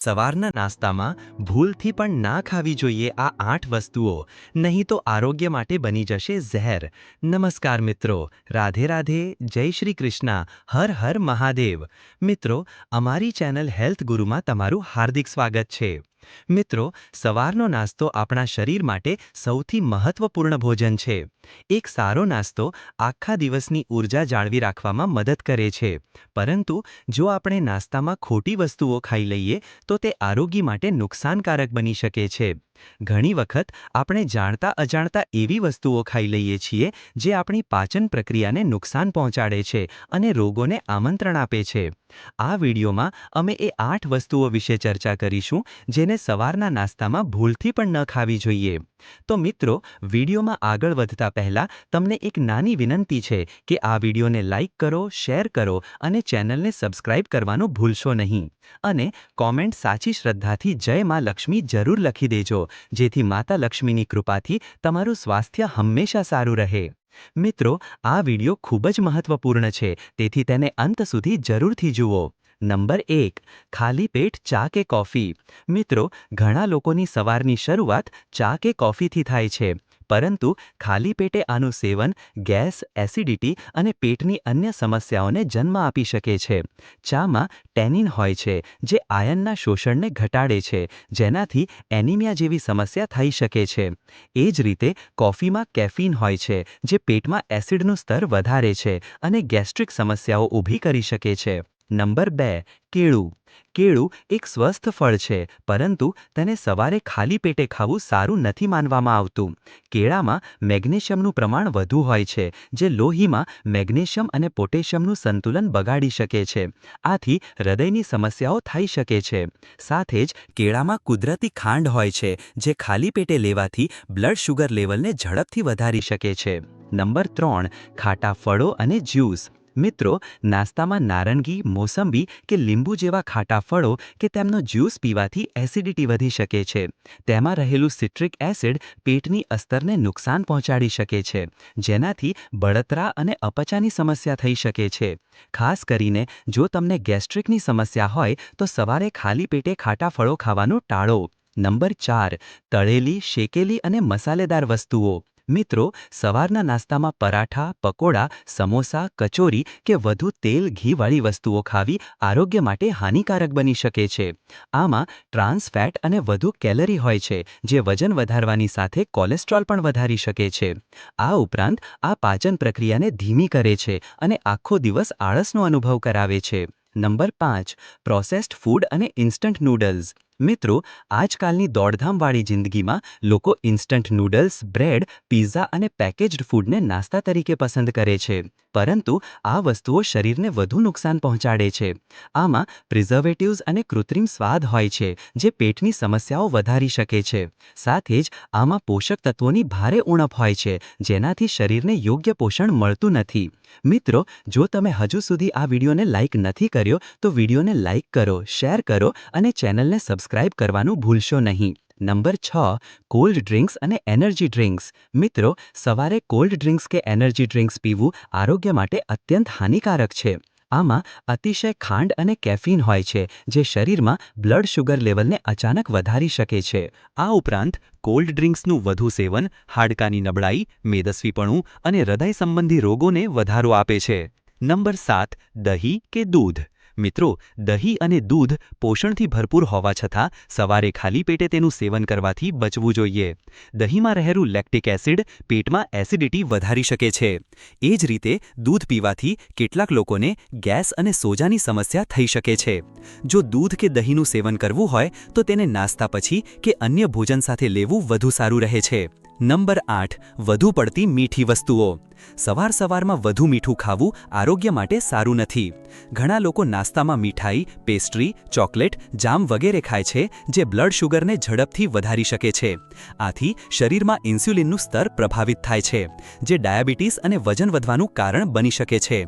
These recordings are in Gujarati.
સવારના નાસ્તામાં ભૂલથી પણ ના ખાવી જોઈએ આ 8 વસ્તુઓ, નહીં તો આરોગ્ય માટે બની જશે ઝેર. નમસ્કાર મિત્રો, રાધે રાધે, જય શ્રી કૃષ્ણ, હર હર મહાદેવ. મિત્રો, અમારી ચેનલ હેલ્થ ગુરુમાં તમારું હાર્દિક સ્વાગત છે. મિત્રો, સવારનો નાસ્તો આપણા શરીર માટે સૌથી મહત્વપૂર્ણ ભોજન છે. એક સારો નાસ્તો આખા દિવસની ઊર્જા જાળવી રાખવામાં મદદ કરે છે. પરંતુ જો આપણે નાસ્તામાં ખોટી વસ્તુઓ ખાઈ લઈએ તો તે આરોગ્ય માટે નુકસાનકારક બની શકે છે. ઘણી વખત આપણે જાણતા અજાણતા એવી વસ્તુઓ ખાઈ લઈએ છીએ જે આપણી પાચન પ્રક્રિયાને નુકસાન પહોંચાડે છે અને રોગોને આમંત્રણ આપે છે. આ વિડીયોમાં અમે એ 8 વસ્તુઓ વિશે ચર્ચા કરીશું જેને સવારના નાસ્તામાં ભૂલથી પણ ન ખાવી જોઈએ. તો મિત્રો, વિડીયોમાં આગળ વધતા પહેલા તમને એક નાની વિનંતી છે કે આ વિડીયોને લાઈક કરો, શેર કરો અને ચેનલને સબસ્ક્રાઇબ કરવાનું ભૂલશો નહીં. અને કોમેન્ટ સાચી શ્રદ્ધાથી જય માં લક્ષ્મી જરૂર લખી દેજો, જેથી માતા લક્ષ્મીની કૃપાથી તમારું સ્વાસ્થ્ય હંમેશા સારું રહે. મિત્રો, આ વિડીયો ખૂબ જ મહત્વપૂર્ણ છે, તેથી તેને અંત સુધી જરૂરથી જુઓ. નંબર 1, ખાલી પેટ ચા કે કોફી. મિત્રો, ઘણા લોકોની સવારની શરૂઆત ચા કે કોફીથી થાય છે, પરંતુ ખાલી પેટે આનું સેવન ગેસ, એસિડિટી અને પેટની અન્ય સમસ્યાઓને જન્મ આપી શકે છે. ચામાં ટેનિન હોય છે જે આયનના શોષણને ઘટાડે છે, જેનાથી એનિમિયા જેવી સમસ્યા થઈ શકે છે. એ જ રીતે કોફીમાં કેફીન હોય છે જે પેટમાં એસિડનું સ્તર વધારે છે અને ગેસ્ટ્રિક સમસ્યાઓ ઊભી કરી શકે છે. નંબર 2, કેળું. કેળું એક સ્વસ્થ ફળ છે, પરંતુ તેને સવારે ખાલી પેટે ખાવું સારું નથી માનવામાં આવતું. કેળામાં મેગ્નેશિયમનું પ્રમાણ વધુ હોય છે, જે લોહીમાં મેગ્નેશિયમ અને પોટેશિયમનું સંતુલન બગાડી શકે છે. આથી હૃદયની સમસ્યાઓ થઈ શકે છે. સાથે જ કેળામાં કુદરતી ખાંડ હોય છે, જે ખાલી પેટે લેવાથી બ્લડ શુગર લેવલને ઝડપથી વધારી શકે છે. નંબર 3, ખાટા ફળો અને જ્યુસ. મિત્રો, નાસ્તામાં નારંગી, મોસંબી કે લીંબુ જેવા ખાટા ફળો કે તેમનો જ્યુસ પીવાથી એસિડિટી વધી શકે છે. તેમાં રહેલું સિટ્રિક એસિડ પેટની અસ્તરને નુકસાન પહોંચાડી શકે છે, જેનાથી બળતરા અને અપચાની સમસ્યા થઈ શકે છે. ખાસ કરીને જો તમને ગેસ્ટ્રિકની સમસ્યા હોય તો સવારે ખાલી પેટે ખાટા ફળો ખાવાનું ટાળો. નંબર 4, તળેલી, શેકેલી અને મસાલેદાર વસ્તુઓ. મિત્રો, સવારના નાસ્તામાં પરાઠા, પકોડા, સમોસા, કચોરી કે વધુ તેલ, ઘીવાળી વસ્તુઓ ખાવી આરોગ્ય માટે હાનિકારક બની શકે છે. આમાં ટ્રાન્સ ફેટ અને વધુ કેલરી હોય છે, જે વજન વધારવાની સાથે કોલેસ્ટ્રોલ પણ વધારી શકે છે. આ ઉપરાંત આ પાચન પ્રક્રિયાને ધીમી કરે છે અને આખો દિવસ આળસનો અનુભવ કરાવે છે. નંબર 5, પ્રોસેસ્ડ ફૂડ અને ઇન્સ્ટન્ટ નૂડલ્સ. મિત્રો, આજકાલની દોડધામવાળી જિંદગીમાં લોકો ઇન્સ્ટન્ટ નૂડલ્સ, બ્રેડ, પિઝા અને પેકેજ્ડ ફૂડને નાસ્તા તરીકે પસંદ કરે છે, પરંતુ આ વસ્તુઓ શરીરને વધુ નુકસાન પહોંચાડે છે. આમાં પ્રિઝર્વેટિવ્સ અને કૃત્રિમ સ્વાદ હોય છે, જે પેટની સમસ્યાઓ વધારી શકે છે. સાથે જ આમાં પોષક તત્વોની ભારે ઉણપ હોય છે, જેનાથી શરીરને યોગ્ય પોષણ મળતું નથી. મિત્રો, જો તમે હજુ સુધી આ વિડીયોને લાઈક નથી કર્યો તો વિડીયોને લાઈક કરો, શેર કરો અને ચેનલને સબસ્ક્રાઇબ કરવાનું ભૂલશો નહીં. નંબર 6, કોલ્ડ ડ્રિંક્સ અને એનર્જી ડ્રિંક્સ. મિત્રો, સવારે કોલ્ડ ડ્રિંક્સ કે એનર્જી ડ્રિંક્સ પીવું આરોગ્ય માટે અત્યંત હાનિકારક છે. આમાં અતિશય ખાંડ અને કેફીન હોય છે, જે શરીરમાં બ્લડ શુગર લેવલને અચાનક વધારી શકે છે. આ ઉપરાંત કોલ્ડ ડ્રિંક્સનું વધુ સેવન હાડકાની નબળાઈ, મેદસ્વીપણું અને હૃદય સંબંધી રોગોને વધારો આપે છે. નંબર 7, દહીં કે દૂધ. મિત્રો, દહીં અને દૂધ પોષણથી ભરપૂર હોવા છતાં સવારે ખાલી પેટે તેનું સેવન કરવાથી બચવું જોઈએ. દહીંમાં રહેલું લેક્ટિક એસિડ પેટમાં એસિડિટી વધારી શકે છે. એ જ રીતે દૂધ પીવાથી કેટલાક લોકોને ગેસ અને સોજાની સમસ્યા થઈ શકે છે. જો દૂધ કે દહીંનું સેવન કરવું હોય તો તેને નાસ્તા પછી કે અન્ય ભોજન સાથે લેવું વધુ સારું રહે છે. નંબર 8, વધુ પડતી મીઠી વસ્તુઓ. સવારમાં વધુ મીઠું ખાવું આરોગ્ય માટે સારું નથી. ઘણા લોકો નાસ્તામાં મીઠાઈ, પેસ્ટ્રી, ચોકલેટ, જામ વગેરે ખાય છે, જે બ્લડ શુગરને ઝડપથી વધારી શકે છે. આથી શરીરમાં ઇન્સ્યુલિનનું સ્તર પ્રભાવિત થાય છે, જે ડાયાબિટીસ અને વજન વધવાનું કારણ બની શકે છે.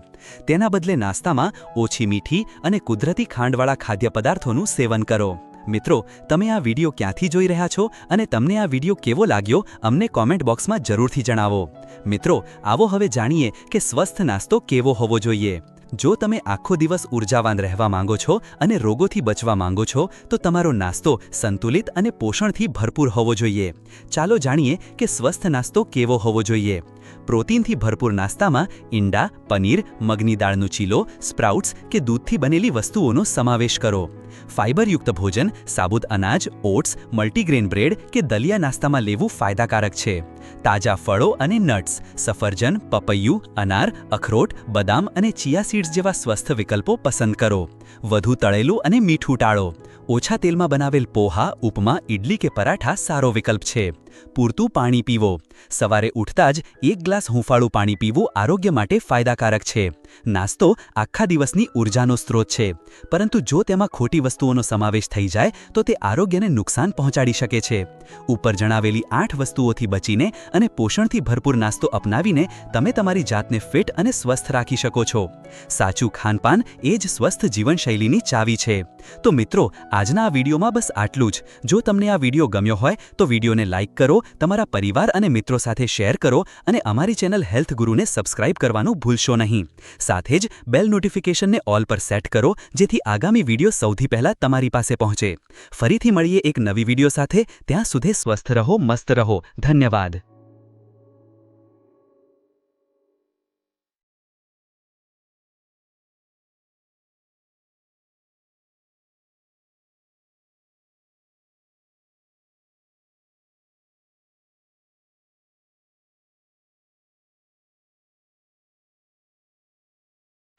તેના બદલે નાસ્તામાં ઓછી મીઠી અને કુદરતી ખાંડવાળા ખાદ્ય પદાર્થોનું સેવન કરો. મિત્રો, તમે આ વિડીયો ક્યાંથી જોઈ રહ્યા છો અને તમને આ વિડીયો કેવો લાગ્યો અમને કોમેન્ટ બોક્સમાં જરૂરથી જણાવો. મિત્રો, આવો હવે જાણીએ કે સ્વસ્થ નાસ્તો કેવો હોવો જોઈએ. જો તમે આખો દિવસ ઉર્જાવાન રહેવા માંગો છો અને રોગોથી બચવા માંગો છો તો તમારો નાસ્તો સંતુલિત અને પોષણથી ભરપૂર હોવો જોઈએ. ચાલો જાણીએ કે સ્વસ્થ નાસ્તો કેવો હોવો જોઈએ. પ્રોટીનથી ભરપૂર નાસ્તામાં ઈંડા, પનીર, મગની દાળનો ચીલો, સ્પ્રાઉટ્સ કે દૂધથી બનેલી વસ્તુઓનો સમાવેશ કરો. ફાઇબરયુક્ત ભોજન સાબુત અનાજ, ઓટ્સ, મલ્ટીગ્રેન બ્રેડ કે દલિયા નાસ્તામાં લેવું ફાયદાકારક છે. તાજા ફળો અને નટ્સ, સફરજન, પપૈયું, અનાર, અખરોટ, બદામ અને ચિયા સીડ્સ જેવા સ્વસ્થ વિકલ્પો પસંદ કરો. વધુ તળેલું અને મીઠું ટાળો. ઓછા તેલમાં બનાવેલ પોહા, ઉપમા, ઇડલી કે પરાઠા સારો વિકલ્પ છે. પૂરતું પાણી પીવો. સવારે ઉઠતા જ 1 ગ્લાસ હૂંફાળું પાણી પીવું આરોગ્ય માટે ફાયદાકારક છે. નાસ્તો આખા દિવસની ઊર્જાનો સ્ત્રોત છે, પરંતુ જો તેમાં ખોટી વસ્તુઓનો સમાવેશ થઈ જાય તો તે આરોગ્યને નુકસાન પહોંચાડી શકે છે. ઉપર જણાવેલી 8 વસ્તુઓથી બચીને અને પોષણથી ભરપૂર નાસ્તો અપનાવીને તમે તમારી જાતને ફિટ અને સ્વસ્થ રાખી શકો છો. સાચું ખાનપાન એ જ સ્વસ્થ જીવનશૈલીની ચાવી છે. તો મિત્રો, આજના આ વિડીયોમાં બસ આટલું જ. જો તમને આ વિડીયો ગમ્યો હોય તો વિડીયોને લાઇક કરો, તમારા પરિવાર અને મિત્રો સાથે શેર કરો અને અમારી ચેનલ હેલ્થ ગુરુને સબસ્ક્રાઇબ કરવાનું ભૂલશો નહીં. સાથે જ બેલ નોટિફિકેશનને ઓલ પર સેટ કરો, જેથી આગામી વિડીયો સૌથી પહેલા તમારી પાસે પહોંચે. ફરીથી મળીએ એક નવી વિડીયો સાથે. ત્યાં સુધી સ્વસ્થ રહો, મસ્ત રહો. ધન્યવાદ.